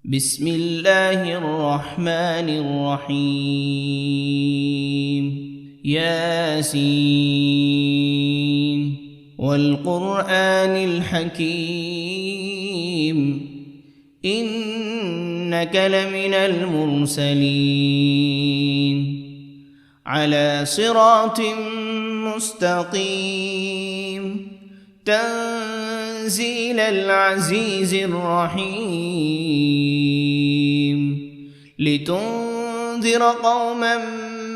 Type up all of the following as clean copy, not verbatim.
بسم الله الرحمن الرحيم ياسين والقرآن الحكيم إنك لمن المرسلين على صراط مستقيم تنزيل العزيز الرحيم لتنذر قوما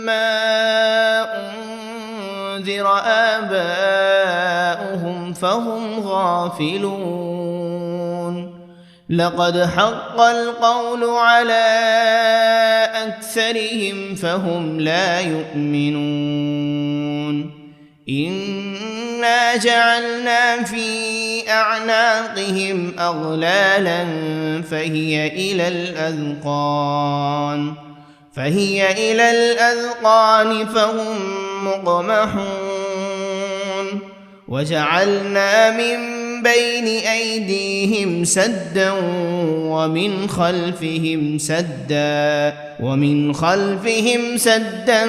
ما أنذر آباؤهم فهم غافلون لقد حق القول على أكثرهم فهم لا يؤمنون إنا جعلنا في أعناقهم أغلالا فهي إلى الأذقان فهم مقمحون وجعلنا من بين أيديهم سدا ومن خلفهم سدا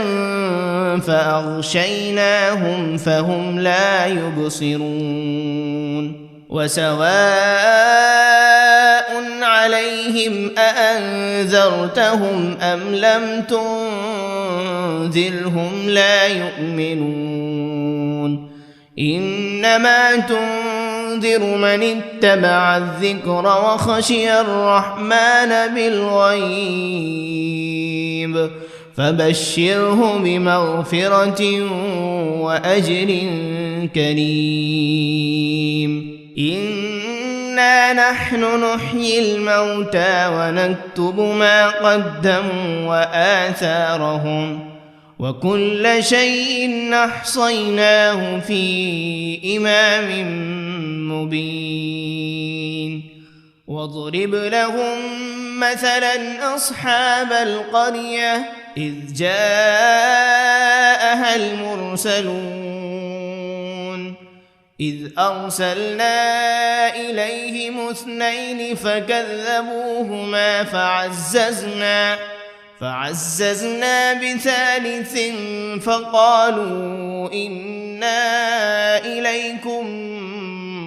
فأغشيناهم فهم لا يبصرون وسواء عليهم أأنذرتهم أم لم تنذرهم لا يؤمنون إنما تنذر من اتبع الذكر وخشي الرحمن بالغيب فبشره بمغفرة وأجر كريم إنا نحن نحيي الموتى ونكتب ما قدموا وآثارهم وكل شيء أحصيناه في إمام مبين واضرب لهم مثلا أصحاب القرية إذ جاءها المرسلون إذ أرسلنا إليهم 2 فكذبوهما فعززنا ب3 فقالوا إنا إليكم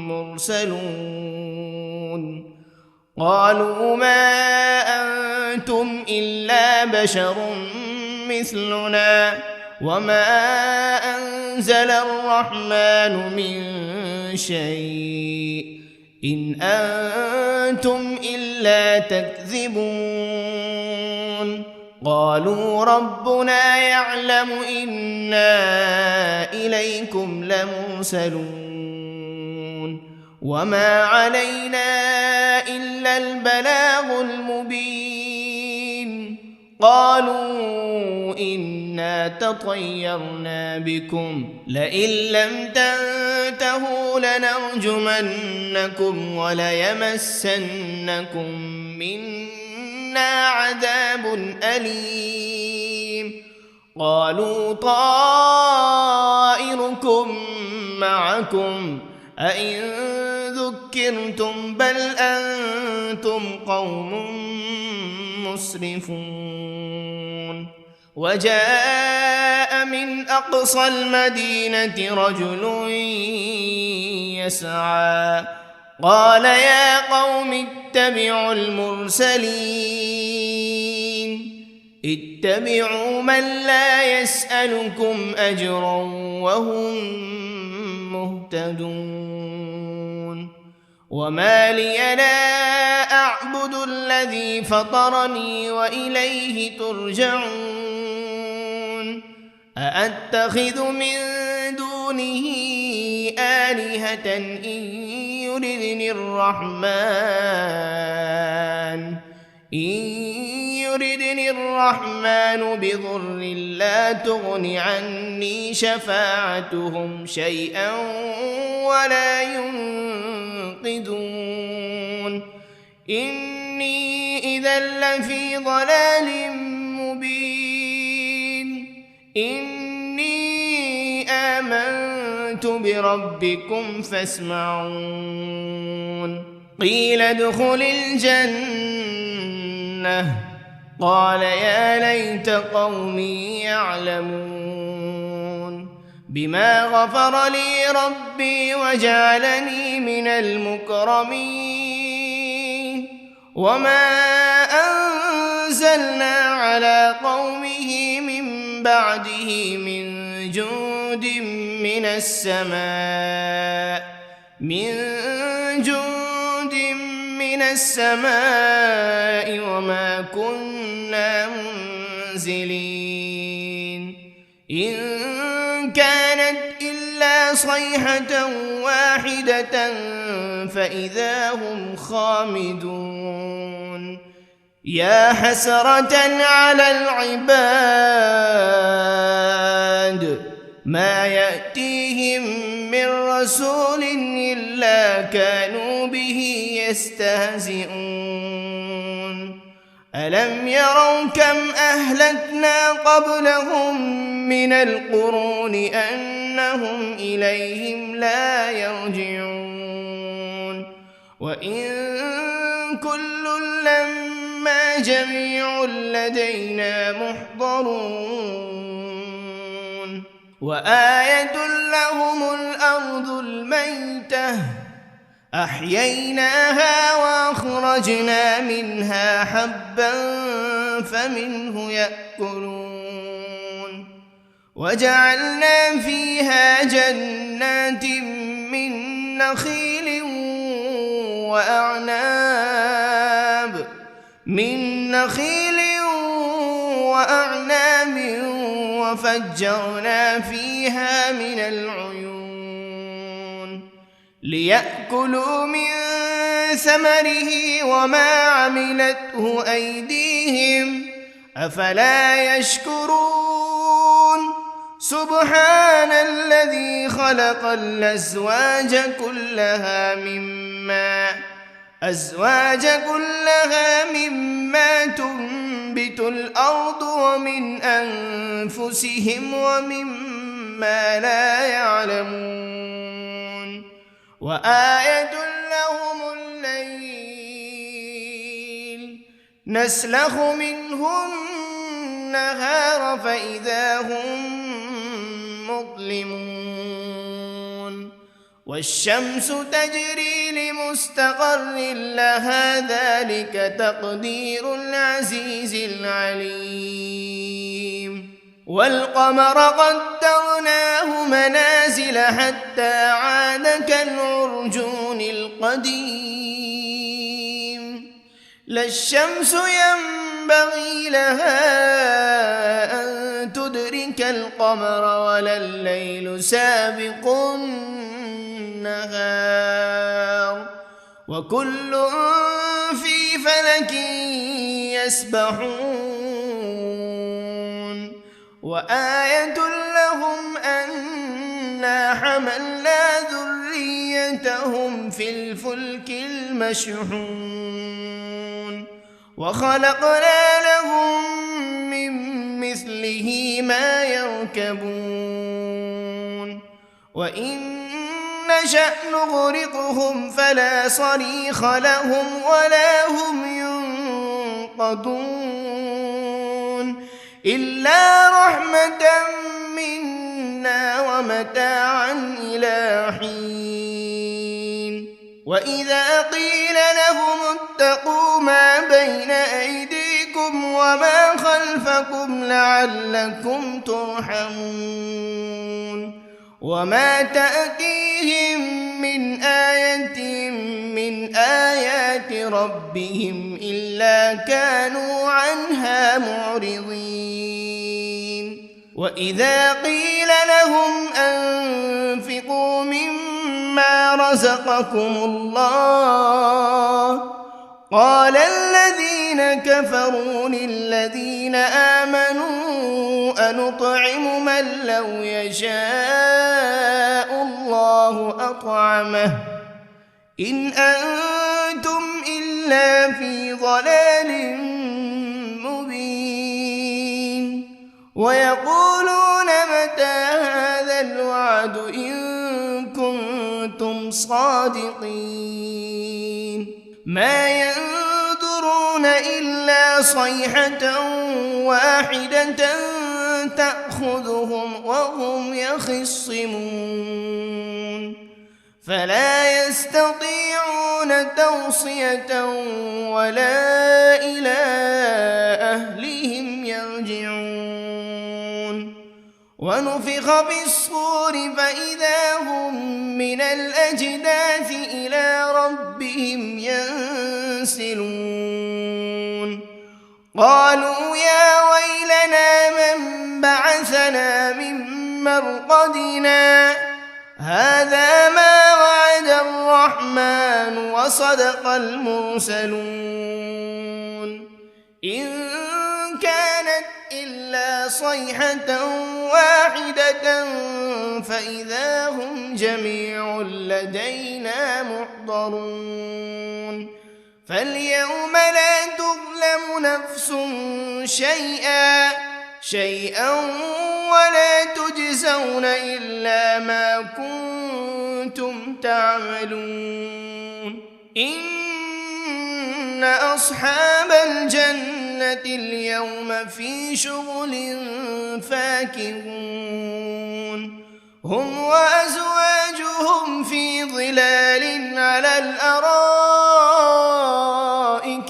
مرسلون قالوا ما أنتم إلا بشر مثلنا وما أنزل الرحمن من شيء إن أنتم إلا تكذبون قالوا ربنا يعلم إنا إليكم لمرسلون وما علينا إلا البلاغ المبين قالوا إنا تطيرنا بكم لئن لم تنتهوا لنرجمنكم وليمسنكم منا عذاب أليم قالوا طائركم معكم أئن ذكرتم بل أنتم قوم مسرفون وجاء من أقصى المدينة رجل يسعى قال يا قوم اتبعوا المرسلين اتبعوا من لا يسألكم أجرا وهم مهتدون وما لي لا أعبد الذي فطرني وإليه ترجعون أأتخذ من دونه آلهة إن يردني الرحمن بضر لا تغن عني شفاعتهم شيئا ولا ينقذون إني إذا لفي ضلال مبين إني آمنت بربكم فاسمعون قيل ادخل الجنة لأغوينه قال يا ليت قومي يعلمون بما غفر لي ربي وجعلني من المكرمين وما أنزلنا على قومه من بعده من جند من السماء وما كنا منزلين إن كانت إلا صيحة واحدة فإذا هم خامدون يا حسرة على العباد ما يأتيهم من رسول إلا كانوا به يستهزئون ألم يروا كم أهلكنا قبلهم من القرون أنهم إليهم لا يرجعون وإن كل لما جميع لدينا محضرون وآية لهم الأرض الميتة أحييناها وأخرجنا منها حبا فمنه يأكلون وجعلنا فيها جنات من نخيل وأعناب وفجرنا فيها من العيون ليأكلوا من ثمره وما عملته أيديهم أفلا يشكرون سبحان الذي خلق الأزواج كلها مما تنبت الأرض ومن أنفسهم ومما لا يعلمون وآية لهم الليل نسلخ منه النهار فإذا هم مظلمون والشمس تجري لمستقر لها ذلك تقدير العزيز العليم والقمر قدرناه منازل حتى عاد كالعرجون القديم لا الشمس ينبغي لها أن تدرك القمر ولا الليل سابق النهار وكل في فلك يسبحون وآية لهم أنا حملنا ذريتهم في الفلك المشحون وخلقنا لهم من مثله ما يركبون وإن نشأ نغرقهم فلا صريخ لهم ولا هم ينقذون إلا رحمة منا ومتاعا إلى حين وإذا قيل لهم اتقوا ما بين أيديكم وما خلفكم لعلكم ترحمون وما تأتيهم من آية من آيات ربهم إلا كانوا عنها معرضين وإذا قيل لهم أنفقوا مما رزقكم الله قال الذين كفروا للذين آمنوا أنطعم من لو يشاء الله أطعمه إن أنتم إلا في ضلال مبين ويقولون متى هذا الوعد إن كنتم صادقين ما ينظرون إلا صيحة واحدة تأخذهم وهم يخصمون فلا يستطيعون توصية ولا إلى أهلهم يرجعون ونفخ في الصور فإذا هم من الأجداث إلى ربهم ينسلون قالوا يا ويلنا من بعثنا من مرقدنا هذا ما وعد الرحمن وصدق المرسلون إن كانت إلا صيحة واحدة فإذا هم جميع لدينا محضرون فاليوم لا تظلم نفس شيئا ولا تجزون إلا ما كنتم تعملون إن أصحاب الجنة اليوم في شغل فاكهون هم وأزواجهم في ظلال على الأرائك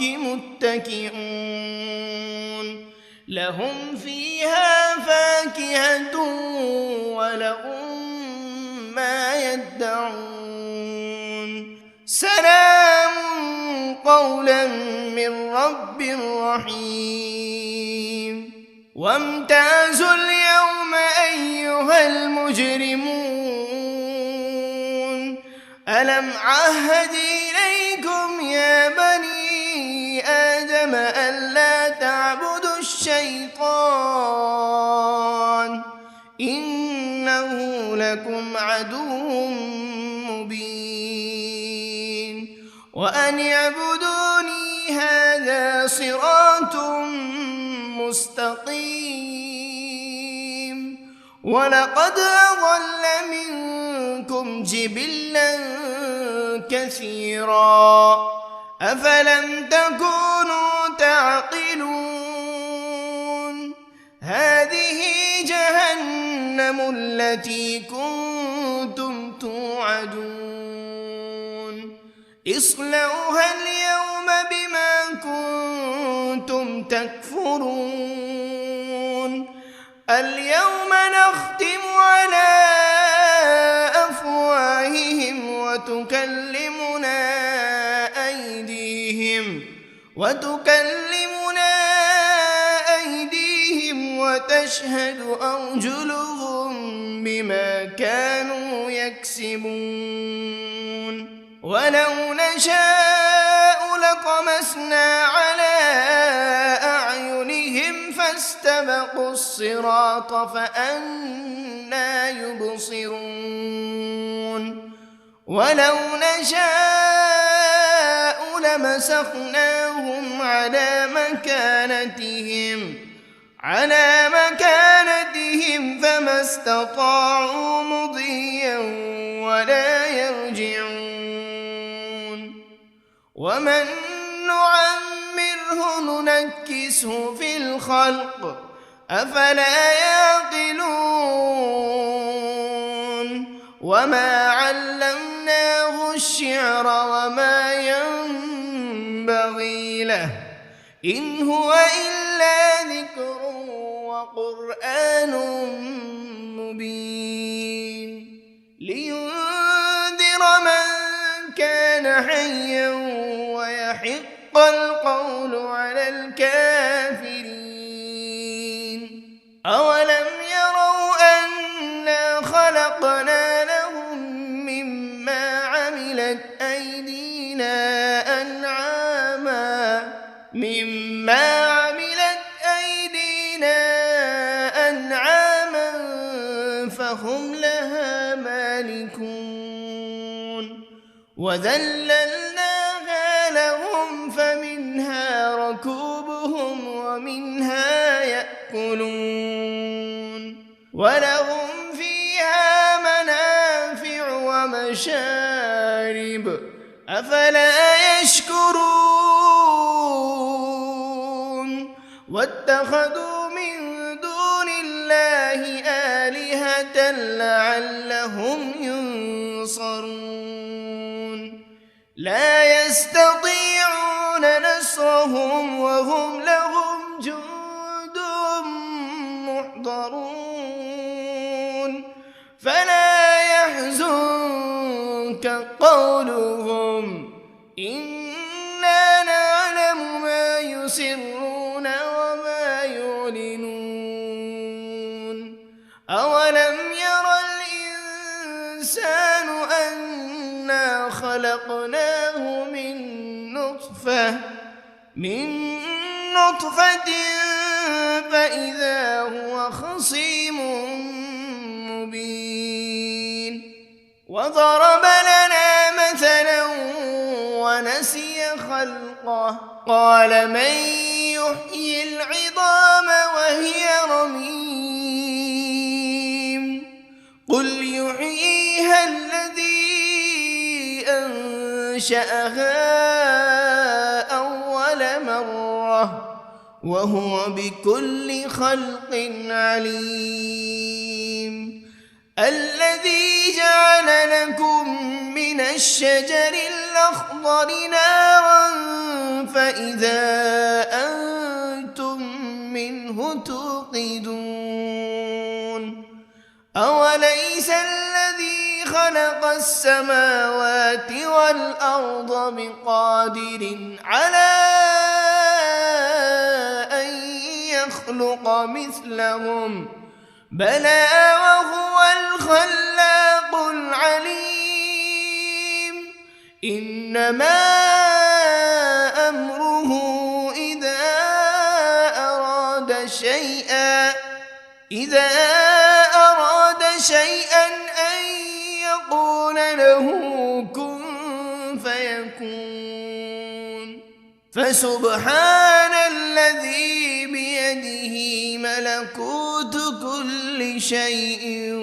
متكئون لهم فيها فاكهة ولهم ما يدعون سلام قولا من رب رحيم وامتازوا اليوم أيها المجرمون ألم عهد إليكم يا بني آدم ألا تعبدوا الشيطان إنه لكم عدو مبين وأن اعبدوني هذا صراط مستقيم ولقد أضل منكم جبلا كثيرا أفلم تكونوا تعقلون هذه جهنم التي كنتم توعدون اصلوها اليوم بما كنتم تكفرون اليوم نختم على أفواههم وتكلمنا أيديهم وتشهد أرجلهم بما كانوا يكسبون ولو نشاء لطمسنا على أعينهم فاستبقوا الصراط فأنى يبصرون ولو نشاء لمسخناهم على مكانتهم فما استطاعوا مضيا ولا يرجعون ومن نعمره ننكسه في الخلق أفلا يعقلون وما علمناه الشعر وما ينبغي له إن هو إلا ذكر وقرآن مبين لينذر من كان حيا ويحق القول على الكافرين أولم يروا أنا خلقنا لهم مما عملت أيدينا أنعاما فهم لها مالكون وذللناها لهم فمنها ركوبهم ومنها يأكلون ولهم فيها منافع ومشارب أفلا يشكرون واتخذوا من دون الله آلهة لعلهم ينصرون لا يستطيعون نصرهم وهم لهم جند محضرون فلا يحزنك قولهم إنا نعلم ما يسرون وما يعلنون أولم ير الإنسان أنا خلقناه من نطفة فإذا هو خصيم مبين وضرب لنا مثلا ونسي خلقه قال من يحيي العظام وهي رميم قل يحييها الذي أنشأها أول مرة وهو بكل خلق عليم الذي جعل لكم من الشجر الأخضر نارا فإذا أنتم منه توقدون أوليس الذي خلق السماوات والأرض بقادر على أن يخلق مثلهم بلى وهو الخلاق العليم إنما أمره إذا أراد شيئا أن يقول له كن فيكون فسبحان الذي بيده ملكوت كل شيء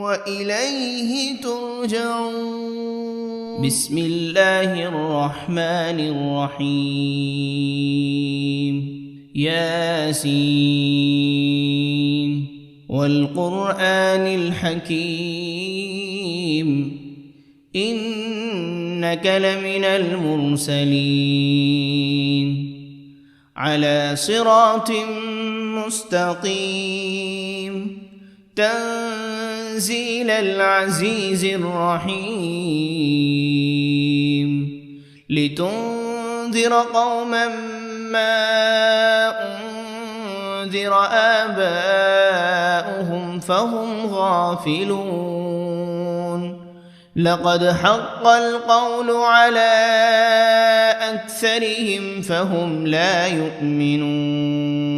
وإليه ترجعون بسم الله الرحمن الرحيم ياسين والقرآن الحكيم إنك لمن المرسلين على صراط مستقيم تنزيل العزيز الرحيم لتنذر قوما ما أنذر آباؤهم فهم غافلون لقد حق القول على أكثرهم فهم لا يؤمنون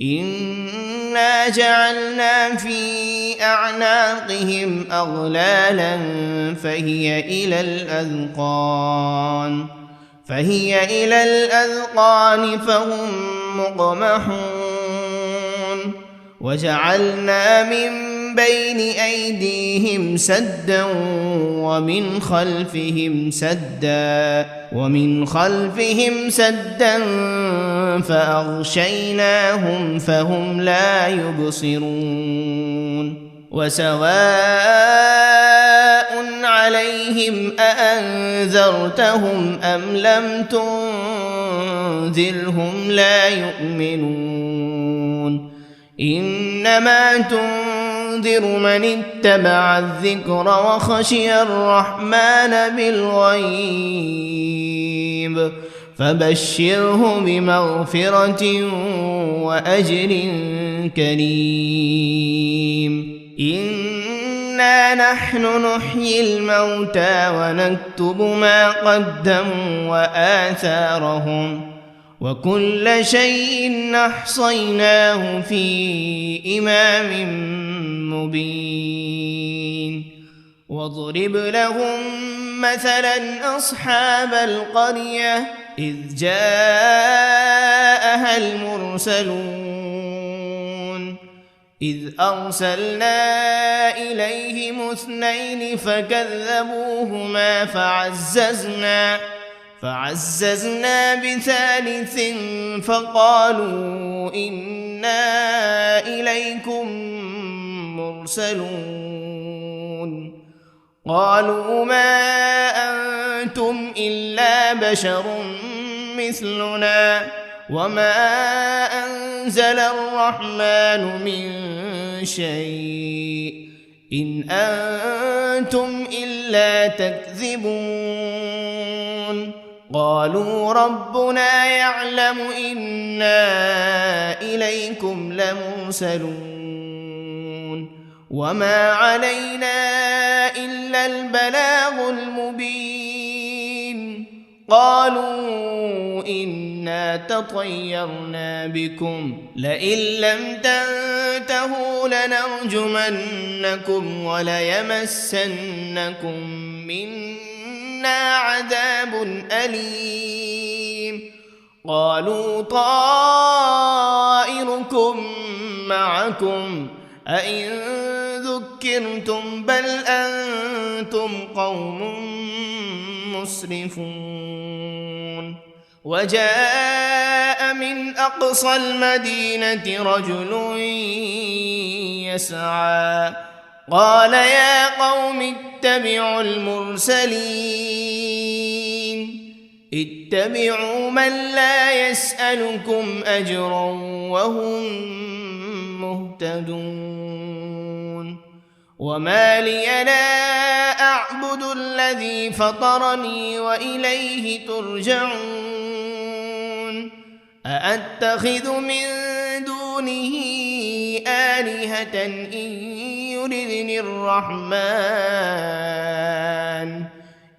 إنا جعلنا في أعناقهم أغلالا فهي إلى الأذقان فهم مقمحون وجعلنا من بين أيديهم سدا ومن خلفهم سدا فأغشيناهم فهم لا يبصرون وسواء عليهم أأنذرتهم أم لم تنذرهم لا يؤمنون إنما تنذر من اتبع الذكر وخشي الرحمن بالغيب فبشره بمغفرة وأجر كريم إنا نحن نحيي الموتى ونكتب ما قدموا وآثارهم وكل شيء أحصيناه في إمام مبين واضرب لهم مثلا أصحاب القرية إذ جاءها المرسلون إذ أرسلنا إليهم 2 فكذبوهما فعززنا بثالث فقالوا إنا إليكم مرسلون قالوا ما أنتم إلا بشر مثلنا وما أنزل الرحمن من شيء إن أنتم إلا تكذبون قالوا ربنا يعلم إنا إليكم لمرسلون وما علينا إلا البلاغ المبين قالوا إنا تطيرنا بكم لئن لم تنتهوا لنرجمنكم وليمسنكم منا عذاب أليم قالوا طائركم معكم أئن ذكرتم بل أنتم قوم مسرفون وجاء من أقصى المدينة رجل يسعى قال يا قوم اتبعوا المرسلين اتبعوا من لا يسألكم أجرا وهم مهتدون وما لي لا أعبد الذي فطرني وإليه ترجعون أأتخذ من دونه آلهة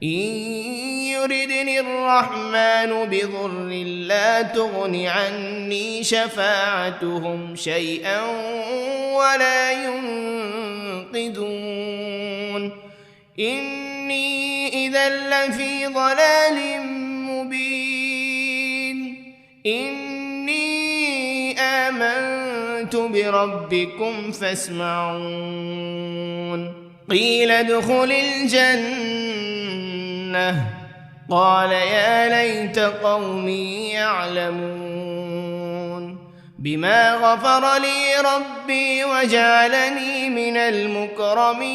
إن يردني الرحمن بضر لا تغن عني شفاعتهم شيئا ولا ينقذون إني إذا لفي ضلال مبين إني آمنت بربكم فاسمعون قيل ادخل الجنة قال يا ليت قومي يعلمون بما غفر لي ربي وجعلني من المكرمين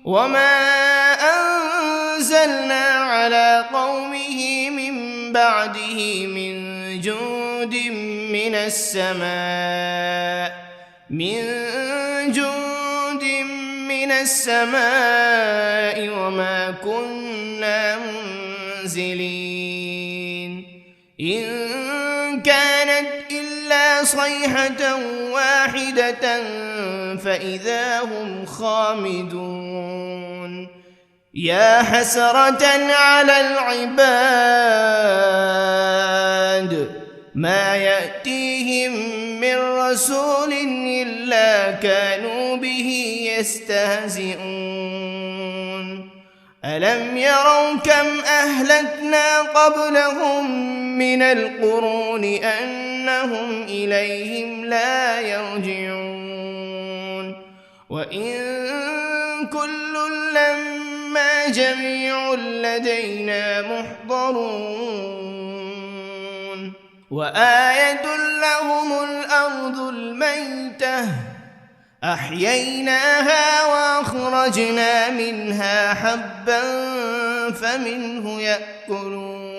وما أنزلنا على قومه من بعده من جند من السماء وما كنا منزلين إن كانت إلا صيحة واحدة فإذا هم خامدون يا حسرة على العباد ما يأتيهم من رسول إلا كانوا به يستهزئون ألم يروا كم أهلكنا قبلهم من القرون أنهم إليهم لا يرجعون وإن كل لما جميع لدينا محضرون وآية لهم الأرض الميتة أحييناها وأخرجنا منها حبا فمنه يأكلون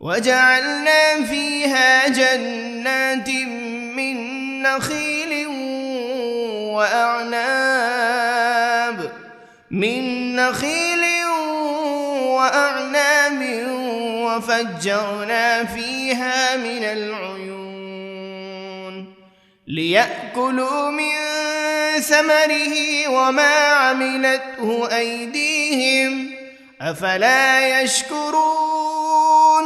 وجعلنا فيها جنات من نخيل وأعناب وفجرنا فيها من العيون ليأكلوا من ثمره وما عملته أيديهم أفلا يشكرون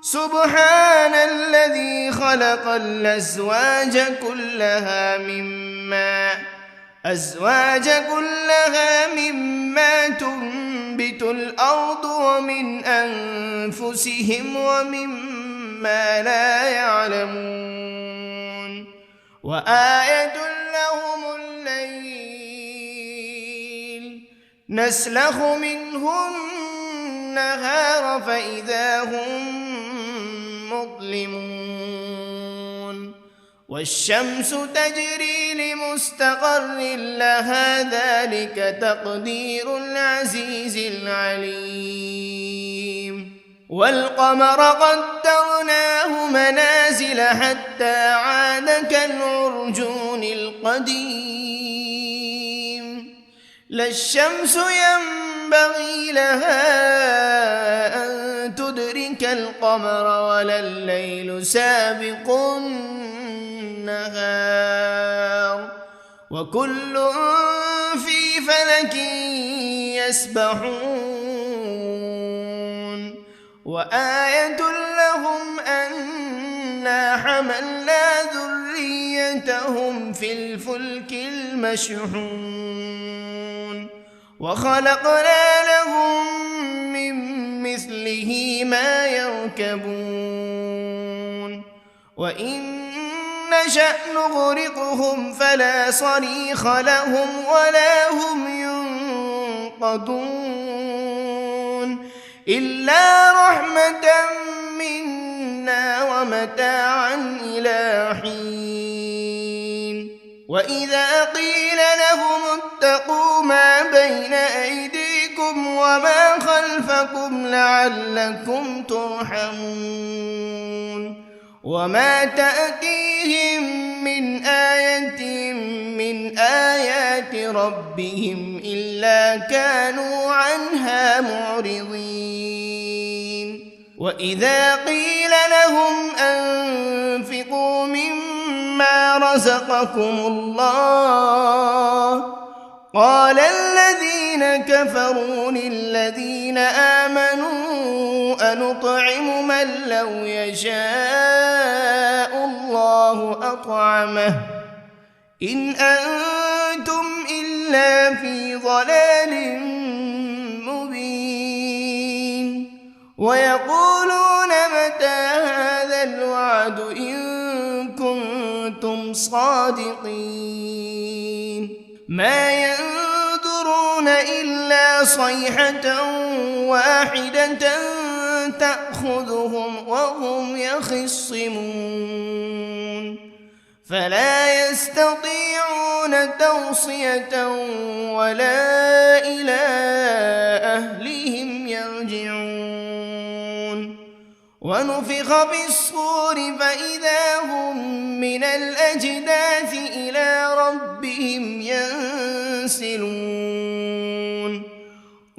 سبحان الذي خلق الأزواج كلها مما تنبت الأرض ومن أنفسهم ومما لا يعلمون وآية لهم الليل نسلخ منه النهار فإذا هم مظلمون والشمس تجري لمستقر لها ذلك تقدير العزيز العليم والقمر قدرناه منازل حتى عاد كالعرجون القديم لا الشمس ينبغي لها أن تدرك القمر ولا الليل سابق النهار وكل في فلك يسبحون وآية لهم أنا حملنا ذريتهم في الفلك المشحون وخلقنا لهم من مثله ما يركبون وإن نشأ نغرقهم فلا صريخ لهم ولا هم ينقذون إلا رحمة منا ومتاعا إلى حين وإذا قيل لهم اتقوا ما بين أيديكم وما خلفكم لعلكم ترحمون وما تأتيهم من آية من آيات ربهم إلا كانوا عنها معرضين وإذا قيل لهم أنفقوا مما رزقكم الله قال الذين كفروا للذين آمنوا أنطعم من لو يشاء الله أطعمه إن أنتم إلا في ضلال مبين ويقولون متى هذا الوعد إن كنتم صادقين ما ينظرون إلا صيحة واحدة تأخذهم وهم يخصمون فلا يستطيعون توصية ولا إلى أهلهم يرجعون ونفخ بالصور فإذا هم من الأجداث إلى ربهم ينسلون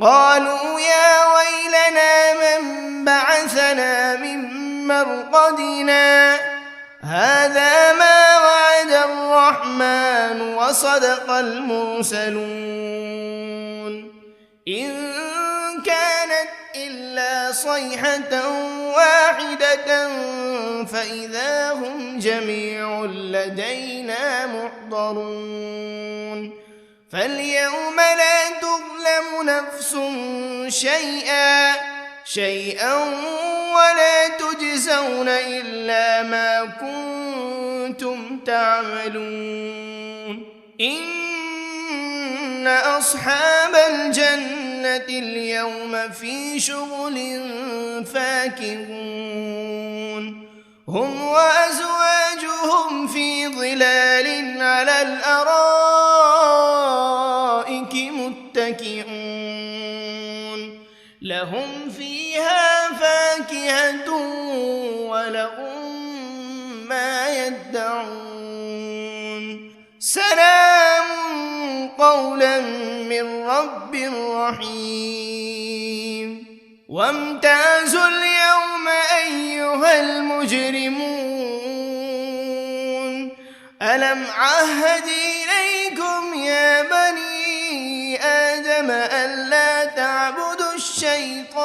قالوا يا ويلنا من بعثنا من مرقدنا هذا ما وعد الرحمن وصدق المرسلون إن كانت إلا صيحة واحدة فإذا هم جميع لدينا محضرون فاليوم لا تظلم نفس شيئا ولا تجزون إلا ما كنتم تعملون إن أصحاب الجنة اليوم في شغل فاكهون هم وأزواجهم في ظلال على الأرائك متكئون لهم فيها فاكهة ولهم ما يدعون سلام قولا من رب رحيم وامتازوا اليوم أيها المجرمون ألم عهد إليكم يا بني آدم ألا تعبدوا الشيطان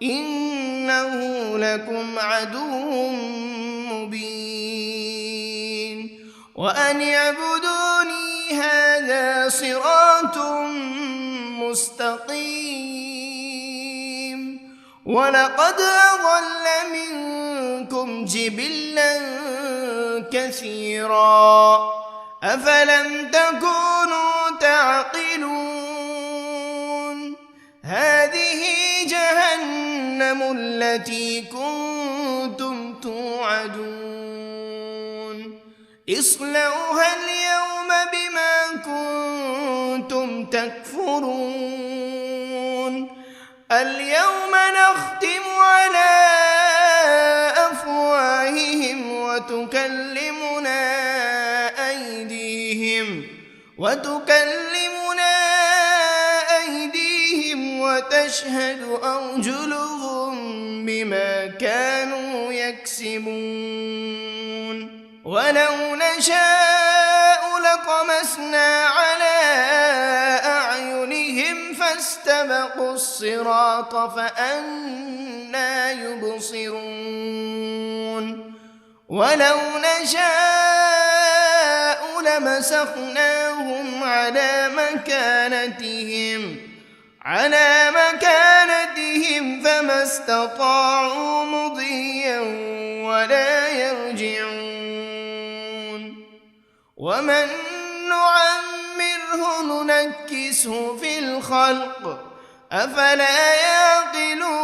إنه لكم عدو مبين وأن اعبدوني هذا صراط مستقيم ولقد أضل منكم جبلا كثيرا أفلم تكونوا تعقلون جهنم التي كنتم توعدون اصلوها اليوم بما كنتم تكفرون اليوم نختم على أفواههم وتكلمنا أيديهم وتشهد أرجلهم بما كانوا يكسبون ولو نشاء لطمسنا على أعينهم فاستبقوا الصراط فأنى يبصرون ولو نشاء لمسخناهم على مكانتهم فما استطاعوا مضيا ولا يرجعون ومن نعمره ننكسه في الخلق أفلا يعقلون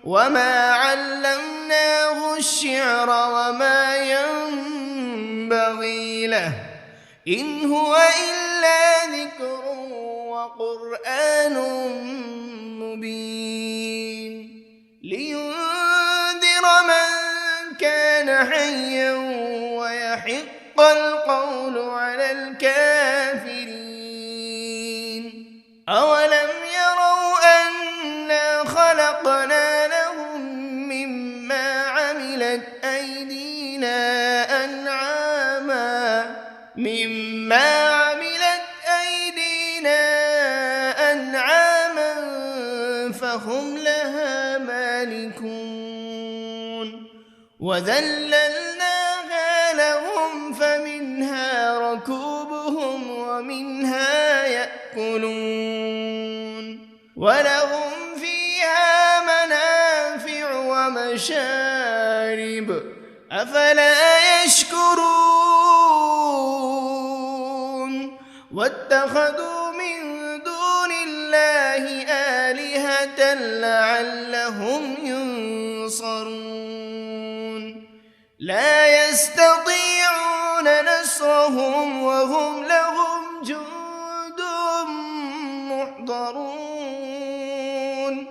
وما علمناه الشعر وما ينبغي له إن هو إلا ذكر وقرآن مبين لينذر من كان حيا ويحق القول على الكافرين أولم يروا أنا خلقنا لهم مما عملت أيدينا أنعاما فهم لها مالكون وذللناها لهم فمنها ركوبهم ومنها يأكلون ولهم فيها منافع ومشارب أفلا يشكرون واتخذوا من دون الله آلهة لعلهم ينصرون لا يستطيعون نصرهم وهم لهم جند محضرون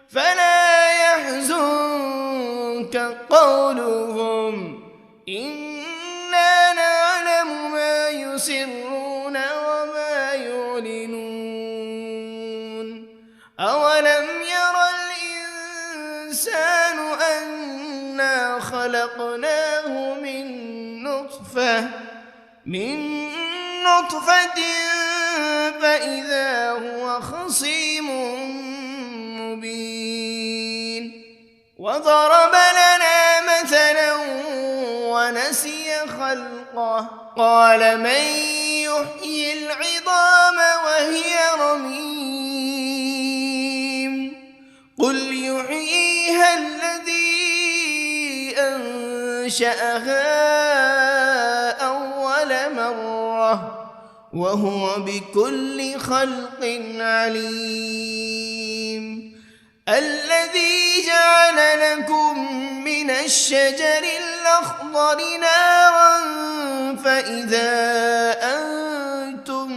فلا يحزنك قولهم إنا نعلم ما يسرون وما يعلنون أولم ير الإنسان أنا خلقناه من نطفة فإذا هو خصيم مبين وضرب لنا مثلا ونسي خلقه قال من يحيي العظام وهي رميم قل يحييها الذي أنشأها أول مرة وهو بكل خلق عليم الذي جعل لكم من الشجر الأخضر نارا فإذا أنتم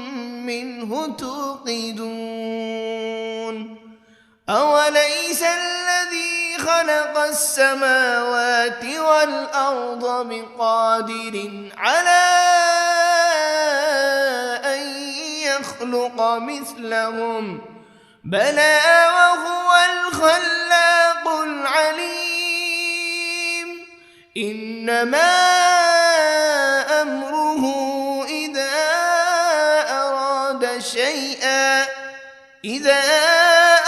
منه توقدون أوليس الذي خلق السماوات والأرض بقادر على أن يخلق مثلهم بلى وهو الخلاق العليم إنما أمره إذا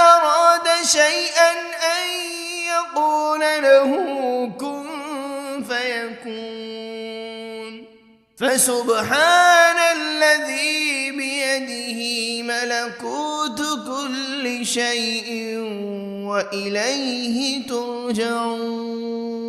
أراد شيئا أن يقول له كن فيكون فسبحان الذي بيده ملكوت كل شيء وإليه ترجعون.